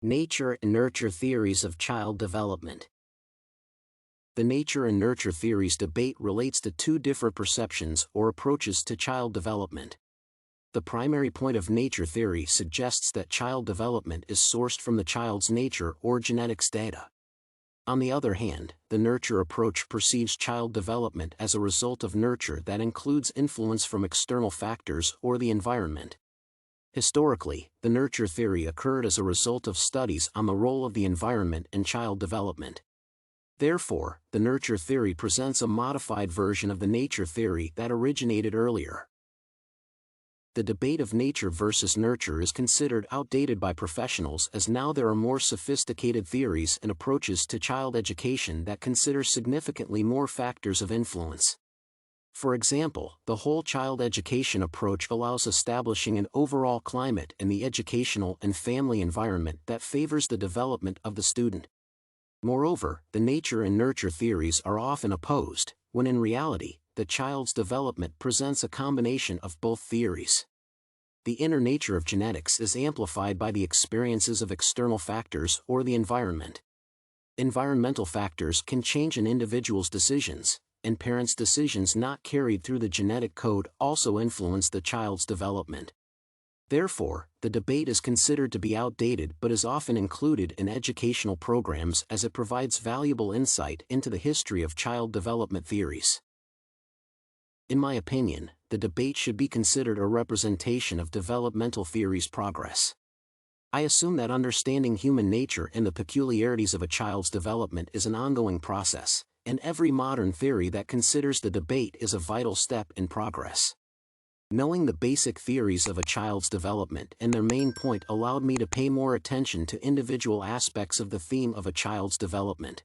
Nature and nurture theories of child development. The nature and nurture theories debate relates to two different perceptions or approaches to child development. The primary point of nature theory suggests that child development is sourced from the child's nature or genetics data. On the other hand, the nurture approach perceives child development as a result of nurture that includes influence from external factors or the environment. Historically, the nurture theory occurred as a result of studies on the role of the environment in child development. Therefore, the nurture theory presents a modified version of the nature theory that originated earlier. The debate of nature versus nurture is considered outdated by professionals, as now there are more sophisticated theories and approaches to child education that consider significantly more factors of influence. For example, the whole child education approach allows establishing an overall climate in the educational and family environment that favors the development of the student. Moreover, the nature and nurture theories are often opposed, when in reality, the child's development presents a combination of both theories. The inner nature of genetics is amplified by the experiences of external factors or the environment. Environmental factors can change an individual's decisions, and parents' decisions not carried through the genetic code also influence the child's development. Therefore, the debate is considered to be outdated but is often included in educational programs as it provides valuable insight into the history of child development theories. In my opinion, the debate should be considered a representation of developmental theory's progress. I assume that understanding human nature and the peculiarities of a child's development is an ongoing process, and every modern theory that considers the debate is a vital step in progress. Knowing the basic theories of a child's development and their main point allowed me to pay more attention to individual aspects of the theme of a child's development.